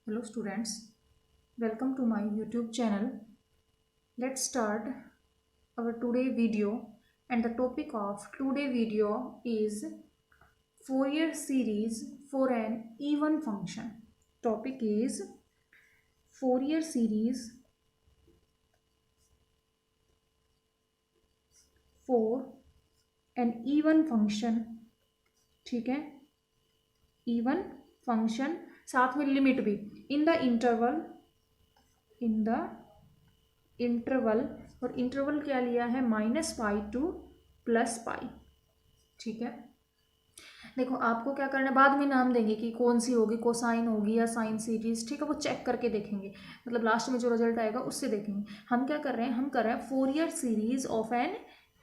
Hello students, welcome to my YouTube channel. Let's start our today video, and the topic of today video is Fourier series for an even function. Topic is Fourier series for an even function. ठीक है, even function साथ में limit भी in the interval और interval क्या लिया है -पाई to +पाई। ठीक है, देखो आपको क्या करना है, बाद में नाम देंगे कि कौन सी होगी, कोसाइन होगी या साइन सीरीज। ठीक है, वो चेक करके देखेंगे, मतलब लास्ट में जो रिजल्ट आएगा उससे देखेंगे। हम क्या कर रहे हैं, हम कर रहे हैं Fourier series of an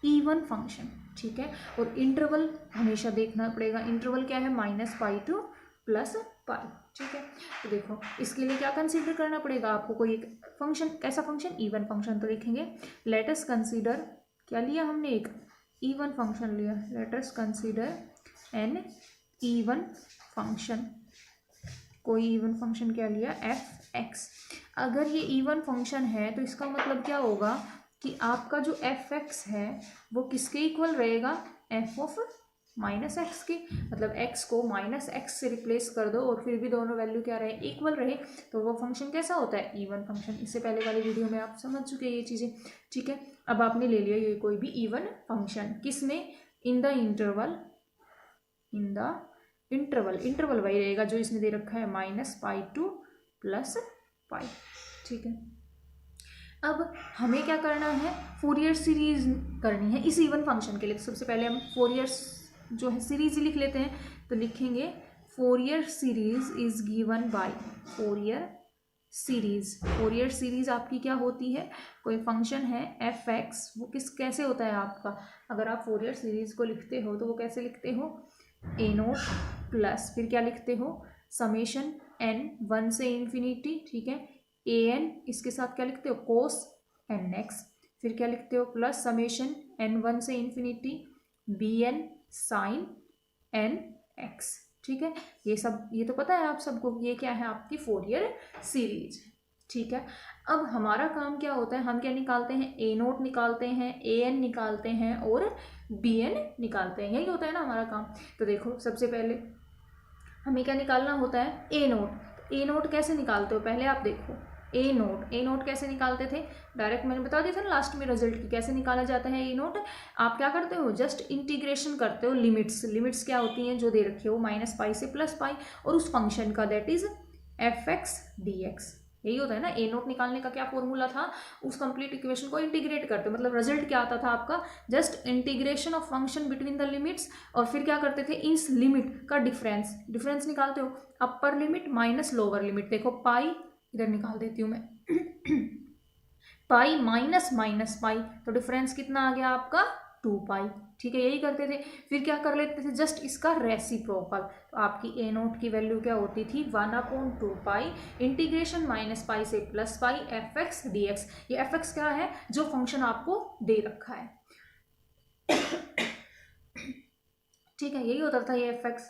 even function. ठीक है, और इंटरवल हमेशा देखना पड़ेगा। इंटरवल क्या है, -पाई टू +पाई। ठीक है, तो देखो इसके लिए क्या कंसीडर करना पड़ेगा आपको, कोई एक फंक्शन, कैसा फंक्शन, इवन फंक्शन। तो लिखेंगे लेट अस कंसीडर, क्या लिया हमने, एक इवन फंक्शन लिया। Let us consider N even function, कोई इवन फंक्शन क्या लिया, f(x). अगर ये इवन फंक्शन है तो इसका मतलब क्या होगा कि आपका जो f(x) है वो किसके इक्वल रहेगा, f ऑफ -x के। मतलब x को -x से रिप्लेस कर दो और फिर भी दोनों वैल्यू क्या रहे, इक्वल रहे, तो वो फंक्शन कैसा होता है, इवन फंक्शन। इससे पहले वाली वीडियो में आप समझ चुके हैं ये चीज़ें। ठीक है, अब आपने ले लिया ये कोई भी इवन फंक्शन, किसमें, इन द इंटरवल वही रहेगा जो इसने दे रखा है, -पाई टू +पाई। ठीक है, अब हमें क्या करना है, फोरियर सीरीज करनी है इस इवन फंक्शन के लिए। तो सबसे पहले हम फोरियर जो है सीरीज लिख लेते हैं। तो लिखेंगे Fourier series is given by Fourier series आपकी क्या होती है, कोई फंक्शन है f(x), वो कैसे होता है आपका, अगर आप फोरियर सीरीज को लिखते हो तो वो कैसे लिखते हो, a0 प्लस फिर क्या लिखते हो, समेशन n 1 से इन्फिनिटी। ठीक है, an इसके साथ क्या लिखते हो, कोस nx, फिर क्या लिखते हो, प्लस समेशन n 1 से इन्फिनिटी bn साइन nx। ठीक है, ये तो पता है आप सबको, ये क्या है, आपकी फोरियर सीरीज। ठीक है, अब हमारा काम क्या होता है, हम क्या निकालते हैं, a0 निकालते हैं, an निकालते हैं और bn निकालते हैं, यही होता है ना हमारा काम। तो देखो सबसे पहले हमें क्या निकालना होता है, a0 कैसे निकालते हो, पहले आप देखो a0 कैसे निकालते थे, डायरेक्ट मैंने बता दिया था ना लास्ट में रिजल्ट की कैसे निकाला जाता है a0। आप क्या करते हो, जस्ट इंटीग्रेशन करते हो, लिमिट्स क्या होती हैं जो दे रखी हो, -पाई से +पाई, और उस फंक्शन का, दैट इज f(x) dx। यही होता है ना, a0 निकालने का क्या फॉर्मूला था, उस कंप्लीट इक्वेशन को इंटीग्रेट करते, मतलब रिजल्ट क्या आता था आपका, just integration of function between the limits, और फिर क्या करते थे, इस लिमिट का डिफरेंस निकालते हो, upper limit minus lower limit. देखो पाई इधर निकाल देती हूँ मैं पाई माइनस पाई, तो डिफरेंस कितना आ गया आपका, 2पाई। ठीक है, यही करते थे। फिर क्या कर लेते थे, जस्ट इसका रेसिप्रोकल, तो आपकी a0 की वैल्यू क्या होती थी, 1/2पाई इंटीग्रेशन -पाई से +पाई f(x) dx। ये f(x) क्या है, जो फंक्शन आपको दे रखा है। ठीक है, यही होता था ये f(x).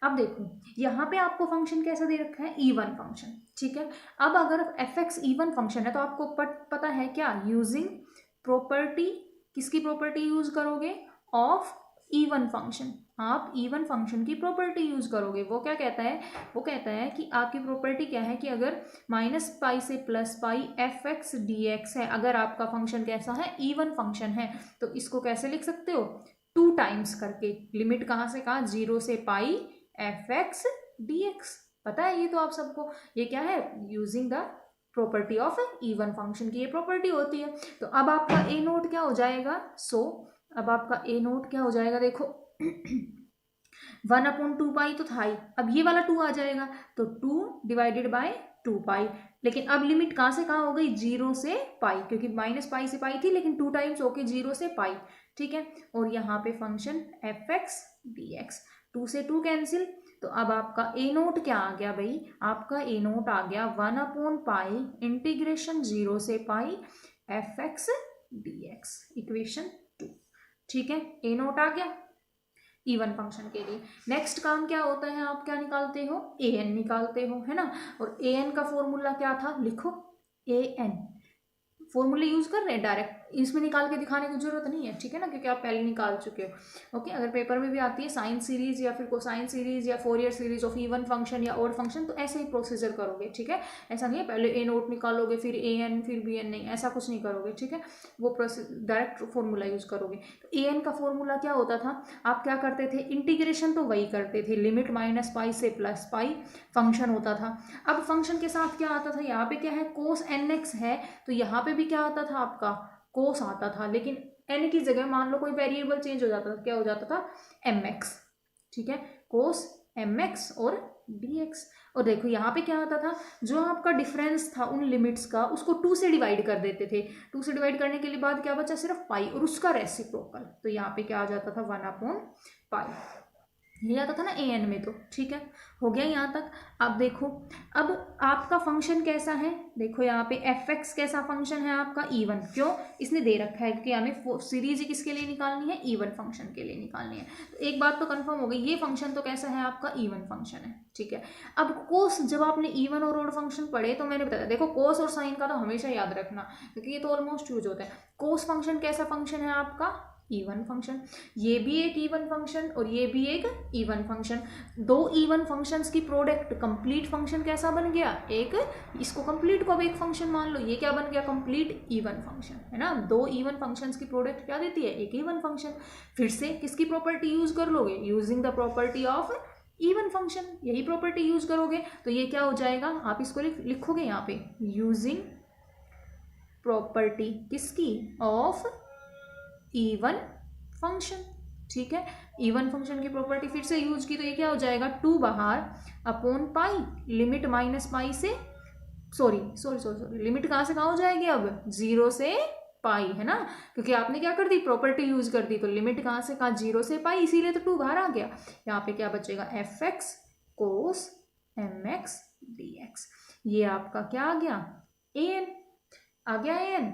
अब देखो यहाँ पे आपको फंक्शन कैसा दे रखा है, इवन फंक्शन। ठीक है, अब अगर f(x) इवन फंक्शन है तो आपको पता है क्या, यूजिंग प्रॉपर्टी, किसकी प्रॉपर्टी यूज करोगे, ऑफ इवन फंक्शन। आप इवन फंक्शन की प्रॉपर्टी यूज करोगे। वो क्या कहता है, वो कहता है कि आपकी प्रॉपर्टी क्या है, कि अगर -पाई से +पाई f(x) dx है, अगर आपका फंक्शन कैसा है, इवन फंक्शन है, तो इसको कैसे लिख सकते हो, 2 टाइम्स करके, लिमिट कहाँ से कहाँ, 0 से पाई f(x) dx। पता है ये तो आप सबको, ये क्या है, using the property of even function की ये प्रॉपर्टी होती है। तो अब आपका a0 क्या हो जाएगा, अब आपका a0 क्या हो जाएगा, देखो 1/2पाई तो था ही, अब ये वाला 2 आ जाएगा, तो 2/2पाई। लेकिन अब लिमिट कहाँ से कहाँ हो गई, 0 से पाई, क्योंकि -पाई से पाई थी, लेकिन 2 टाइम्स होके 0 से पाई। ठीक है, और यहाँ पे फंक्शन f(x) dx, 2 से 2 कैंसिल, तो अब आपका a0 क्या आ गया भाई, आपका a0 आ गया 1/पाई इंटीग्रेशन 0 से पाई f(x) dx, इक्वेशन 2। ठीक है, a0 आ गया। इवन फंक्शन के लिए। नेक्स्ट काम क्या होता है, आप क्या निकालते हो, ए एन निकालते हो, है ना। और ए एन का फॉर्मूला क्या था, लिखो, ए एन फॉर्मूले यूज कर रहे हैं डायरेक्ट, इसमें निकाल के दिखाने की जरूरत नहीं है, ठीक है ना, क्योंकि आप पहले निकाल चुके हो। ओके, अगर पेपर में भी आती है साइन सीरीज या फिर कोसाइन सीरीज या Fourier series of even function या ऑड फंक्शन, तो ऐसे ही प्रोसीजर करोगे, ठीक है। ऐसा नहीं है पहले ए नोट निकालोगे फिर ए एन फिर बी एन, नहीं, ऐसा कुछ नहीं करोगे, ठीक है। वो डायरेक्ट फॉर्मूला यूज करोगे। तो ए एन का फॉर्मूला क्या होता था, आप क्या करते थे, इंटीग्रेशन तो वही करते थे, लिमिट माइनस पाई से प्लस पाई फंक्शन होता था। अब फंक्शन के साथ क्या आता था, यहाँ पे क्या है, कोस एन एक्स है, तो यहाँ पे भी क्या आता था आपका, कोस आता था, लेकिन एन की जगह मान लो कोई वेरिएबल चेंज हो जाता था, क्या हो जाता था, एम एक्स, ठीक है, कोस एम एक्स और डी एक्स। और देखो यहाँ पे क्या आता था, जो आपका डिफरेंस था उन लिमिट्स का, उसको 2 से डिवाइड कर देते थे। 2 से डिवाइड करने के लिए बाद क्या बचा, सिर्फ पाई और उसका रेसिप्रोकल, तो यहाँ पे क्या आ जाता था, 1/पाई, ये आता था ना ए एन में। तो ठीक है, हो गया यहाँ तक। अब देखो, अब आपका फंक्शन कैसा है, देखो यहाँ पे एफ एक्स कैसा फंक्शन है आपका, इवन, क्यों, इसने दे रखा है कि हमें सीरीज किसके लिए निकालनी है, इवन फंक्शन के लिए निकालनी है। तो एक बात तो कंफर्म हो गई, ये फंक्शन तो कैसा है आपका, इवन फंक्शन है, ठीक है। अब कोस, जब आपने इवन और ऑड फंक्शन पढ़े तो मैंने बताया, देखो कोस और साइन का तो हमेशा याद रखना, क्योंकि ये तो ऑलमोस्ट यूज होता है। कोस फंक्शन कैसा फंक्शन है आपका, इवन फंक्शन, ये भी एक इवन फंक्शन और ये भी एक इवन फंक्शन। दो इवन फंक्शंस की प्रोडक्ट कंप्लीट फंक्शन कैसा बन गया, एक, इसको कंप्लीट को अब एक फंक्शन मान लो, ये क्या बन गया, कंप्लीट इवन फंक्शन, है ना। दो इवन फंक्शंस की प्रोडक्ट क्या देती है, एक इवन फंक्शन। फिर से किसकी प्रॉपर्टी यूज कर लोगे, using the property of even function, यही प्रॉपर्टी यूज करोगे, तो ये क्या हो जाएगा, आप इसको लिखोगे यहाँ पे, यूजिंग प्रॉपर्टी किसकी, ऑफ इवन फंक्शन, ठीक है। इवन फंक्शन की प्रॉपर्टी फिर से यूज की, तो ये क्या हो जाएगा, 2 बाहर upon pi, limit minus pi से, सॉरी, लिमिट कहाँ से कहाँ हो जाएगी अब, 0 से पाई, है ना, क्योंकि आपने क्या कर दी, प्रॉपर्टी यूज कर दी, तो लिमिट कहाँ से कहाँ, 0 से पाई, इसीलिए तो 2 बाहर आ गया। यहाँ पे क्या बचेगा, F x cos m x D x, ये आपका क्या आ गया, ए एन आ गया, ए एन।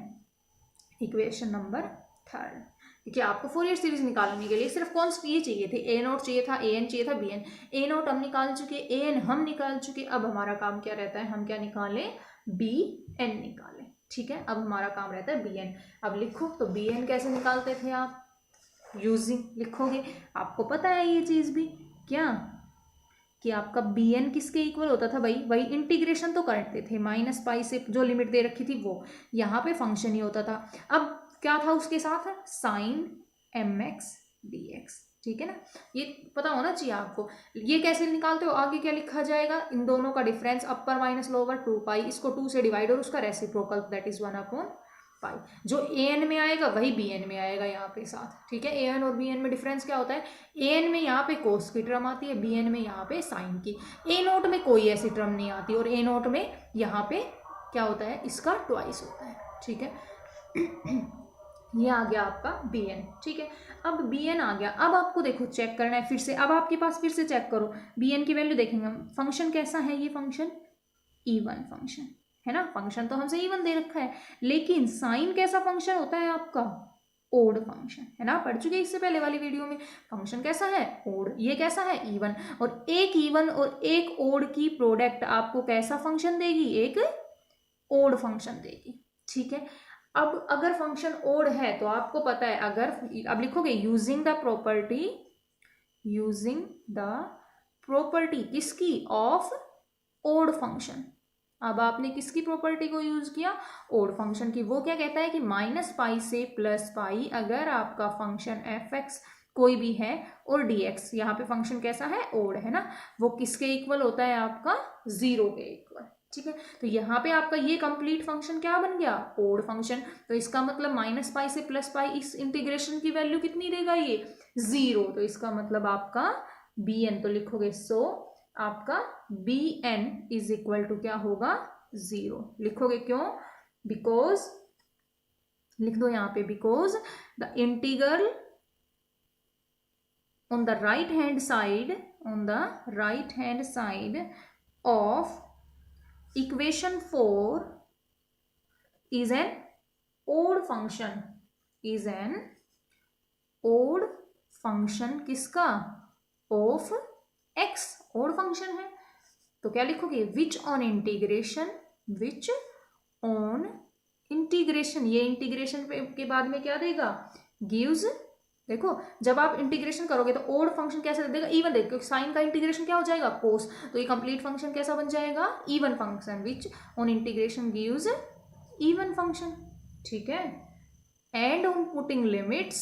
इक्वेशन नंबर 3, क्योंकि आपको फोरियर सीरीज निकालने के लिए सिर्फ कौन सी ये चाहिए थे, ए नोट चाहिए था, ए एन चाहिए था, बी एन। ए नोट हम निकाल चुके, ए एन हम निकाल चुके, अब हमारा काम क्या रहता है, हम क्या निकालें, बी एन निकालें, ठीक है। अब हमारा काम रहता है बी एन। अब लिखो, तो बी एन कैसे निकालते थे आप, यूजिंग लिखोगे, आपको पता है ये चीज भी, क्या कि आपका बी एन किसके इक्वल होता था भाई, वही इंटीग्रेशन तो करते थे, माइनस पाई से जो लिमिट दे रखी थी वो, यहाँ पे फंक्शन ही होता था। अब क्या था उसके साथ, sine M x D X, ठीक है ना, ये पता होना चाहिए आपको। ये कैसे निकालते हो, आगे क्या लिखा जाएगा, इन दोनों का डिफरेंस अपर माइनस लोअर 2 पाई, इसको 2 से डिवाइड और उसका रेसिप्रोकल दैट इज 1/पाई। जो ए एन में आएगा वही बी एन में आएगा यहाँ पे साथ, ठीक है। ए एन और बी एन में डिफरेंस क्या होता है, ए एन में यहाँ पे कोस की टर्म आती है, बी एन में यहाँ पे साइन की। ए नोट में कोई ऐसी टर्म नहीं आती, और ए नोट में यहाँ पे क्या होता है, इसका ट्वाइस होता है, ठीक है। ये आ गया आपका बी एन, ठीक है। अब बी एन आ गया, अब आपको देखो चेक करना है फिर से, अब आपके पास फिर से चेक करो, बी एन की वैल्यू देखेंगे हम, फंक्शन कैसा है, ये फंक्शन इवन फंक्शन है ना, फंक्शन तो हमसे इवन दे रखा है, लेकिन साइन कैसा फंक्शन होता है आपका, ओड फंक्शन, है ना, पढ़ चुके इससे पहले वाली वीडियो में। फंक्शन कैसा है, ओड, ये कैसा है, इवन। और एक इवन और एक ओड की प्रोडक्ट आपको कैसा फंक्शन देगी, एक ओड फंक्शन देगी, ठीक है। अब अगर फंक्शन ओड है तो आपको पता है, अगर अब लिखोगे यूजिंग द प्रॉपर्टी किसकी, ऑफ ओड फंक्शन। अब आपने किसकी प्रॉपर्टी को यूज किया, ओड फंक्शन की। वो क्या कहता है कि माइनस पाई से प्लस पाई अगर आपका फंक्शन एफ एक्स कोई भी है और डी एक्स, यहाँ पे फंक्शन कैसा है, ओड, है ना, वो किसके इक्वल होता है आपका, 0 के इक्वल, ठीक है। तो यहाँ पे आपका ये कंप्लीट फंक्शन क्या बन गया, ओड फंक्शन। तो इसका मतलब माइनस पाई से प्लस पाई, इस इंटीग्रेशन की वैल्यू कितनी देगा ये, 0। तो इसका मतलब आपका बी एन, तो लिखोगे सो आपका B N is equal to क्या होगा, 0 लिखोगे, क्यों, बिकॉज, लिख दो यहाँ पे, because the integral on the right hand side of equation 4 is an odd function, function किसका, ऑफ एक्स, ओड फंक्शन है। तो क्या लिखोगे, which on integration, which on integration, ये इंटीग्रेशन के बाद में क्या देगा, गिव्स। देखो जब आप इंटीग्रेशन करोगे तो ओड फंक्शन कैसे दे देगा, इवन देगा, क्योंकि साइन का इंटीग्रेशन क्या हो जाएगा, कोस, तो ये कंप्लीट फंक्शन कैसा बन जाएगा, even function, which on integration gives even function, ठीक है। And on putting limits,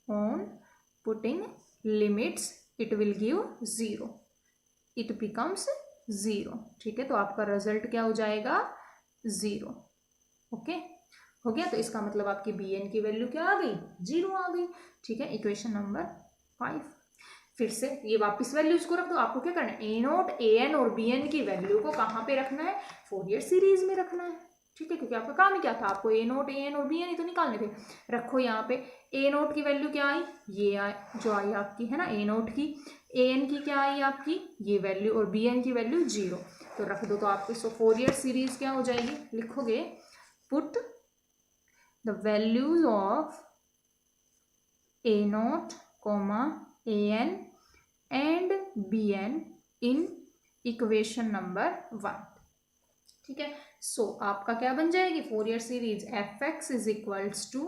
on putting limits it will give 0, it becomes 0, ठीक है। तो आपका रिजल्ट क्या हो जाएगा, 0, ओके, हो गया। तो इसका मतलब आपकी बी एन की वैल्यू क्या आ गई, 0 आ गई, ठीक है। Equation number 5। फिर से ये वापस वैल्यूज को रख दो। आपको क्या करना है, ए नोट, ए एन और बी एन की वैल्यू को कहाँ पे रखना है, फोरियर सीरीज में रखना है, ठीक है। क्योंकि आपका काम ही क्या था, आपको ए नोट, ए एन और बी एन ही तो निकालने थे। रखो यहाँ पे ए नोट की वैल्यू क्या आई, ये आई, जो आई आपकी है ना ए नोट की, ए एन की क्या आई आपकी ये वैल्यू, और बी एन की वैल्यू 0, तो रख दो। तो आपकी सो फोरियर सीरीज क्या हो जाएगी, लिखोगे put the values of a naught comma a n and b n in equation number 1, ठीक है। सो आपका क्या बन जाएगी Fourier series, F x is equals to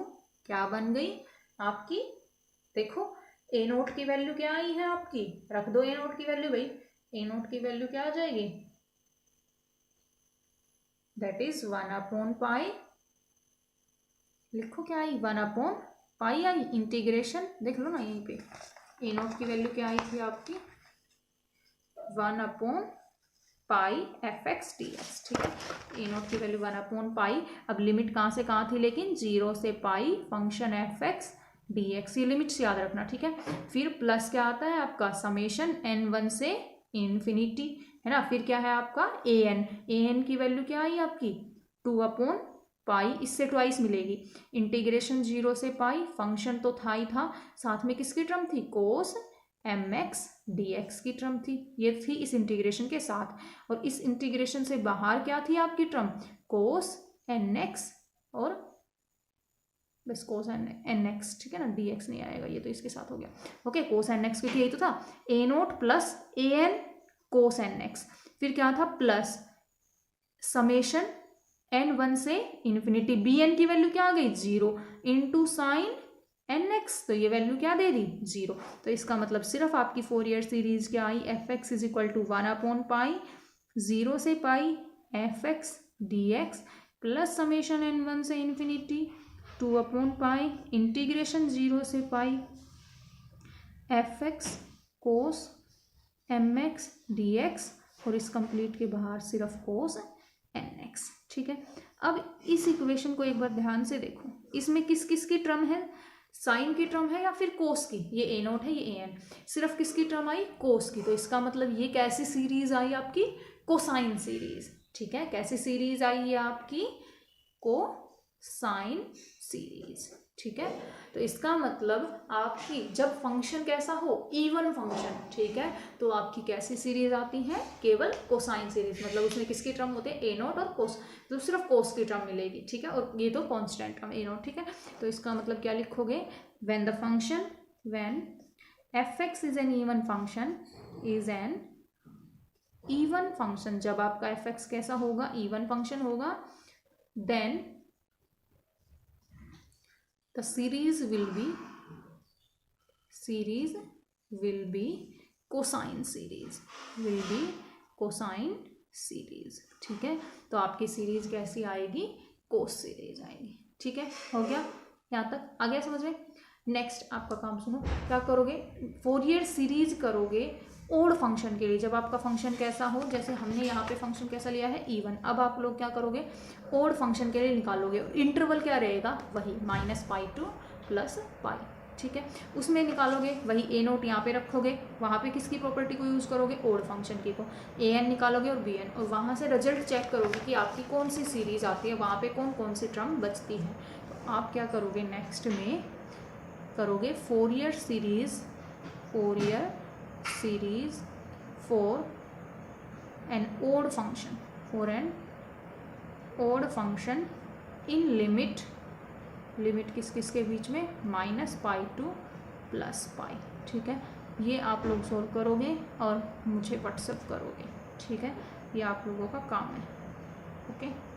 क्या बन गई आपकी, देखो ए नोट की वैल्यू क्या आई है आपकी, रख दो ए नोट की वैल्यू भाई, ए नोट की वैल्यू क्या आ जाएगी, दैट इज 1/पाई, लिखो क्या आई, 1/पाई आई, इंटीग्रेशन देख लो ना यहीं पे, ए नोट की वैल्यू क्या आई थी आपकी 1/पाई एफ एक्स डी एक्स, ठीक है। ए नोट की वैल्यू 1/पाई, अब लिमिट कहाँ से कहाँ थी लेकिन, 0 से पाई function F x D x, ये लिमिट्स याद रखना, ठीक है। फिर प्लस क्या आता है आपका समेशन n1 से इन्फिनिटी, है ना। फिर क्या है आपका ए एन की वैल्यू क्या आई आपकी 2/पाई, इससे ट्वाइस मिलेगी, इंटीग्रेशन 0 से पाई, फंक्शन तो था ही था, साथ में किसकी टर्म थी, कोस एम एक्स डी एक्स की टर्म थी, ये थी इस इंटीग्रेशन के साथ, और इस इंटीग्रेशन से बाहर क्या थी आपकी टर्म, कोस एन एक्स, और बस कोस एन एक्स, ठीक है ना, डी एक्स नहीं आएगा, ये तो इसके साथ हो गया, ओके। कोस एन एक्स की यही तो था, ए note plus A N cos N x, फिर क्या था प्लस समेशन n1 से इन्फिनिटी, बी एन की वैल्यू क्या आ गई 0 इंटू साइन एन एक्स, तो ये वैल्यू क्या दे दी 0। तो इसका मतलब सिर्फ आपकी फोरियर सीरीज क्या आई, f x is equal to 1/पाई 0 से pi f x D x plus summation n1 से इन्फिनिटी 2/पाई इंटीग्रेशन 0 से pi f x cos m x D x, और इस कंप्लीट के बाहर सिर्फ कोस एन एक्स, ठीक है। अब इस इक्वेशन को एक बार ध्यान से देखो, इसमें किस किस की टर्म है, साइन की टर्म है या फिर कोस की, ये ए नोट है ये ए एन, सिर्फ किसकी टर्म आई कोस की, तो इसका मतलब ये कैसी सीरीज आई आपकी कोसाइन सीरीज, ठीक है। कैसी सीरीज आई है आपकी कोसाइन सीरीज, ठीक है। तो इसका मतलब आपकी जब फंक्शन कैसा हो इवन फंक्शन, ठीक है, तो आपकी कैसी सीरीज आती है, केवल कोसाइन सीरीज, मतलब उसमें किसके टर्म होते हैं ए नोट और कोस, तो सिर्फ कोस की टर्म मिलेगी, ठीक है, और ये तो कांस्टेंट टर्म ए नोट, ठीक है। तो इसका मतलब क्या लिखोगे, when the function, when F x is an even function, is an even function, जब आपका एफ एक्स कैसा होगा इवन फंक्शन होगा, then the series will be cosine series, will be cosine series, ठीक है। तो आपकी सीरीज कैसी आएगी, कोस सीरीज आएगी, ठीक है। हो गया यहाँ तक, आ गया समझ में। नेक्स्ट आपका काम सुनो, क्या करोगे, फोरियर सीरीज करोगे ओड फंक्शन के लिए, जब आपका फंक्शन कैसा हो, जैसे हमने यहाँ पे फंक्शन कैसा लिया है इवन, अब आप लोग क्या करोगे ओड फंक्शन के लिए निकालोगे, इंटरवल क्या रहेगा वही -पाई टू +पाई, ठीक है। उसमें निकालोगे वही ए नोट यहाँ पे रखोगे, वहाँ पे किसकी प्रॉपर्टी को यूज़ करोगे ओड फंक्शन की को, ए एन निकालोगे और बी एन, और वहाँ से रिजल्ट चेक करोगे कि आपकी कौन सी सीरीज आती है, वहाँ पे कौन कौन सी टर्म बचती है। तो आप क्या करोगे नेक्स्ट में करोगे Fourier series for an odd function in limit किस किस के बीच में -पाई टू प्लस पाई। ठीक है, ये आप लोग सॉल्व करोगे और मुझे व्हाट्सएप करोगे। ठीक है, ये आप लोगों का काम है। ओके।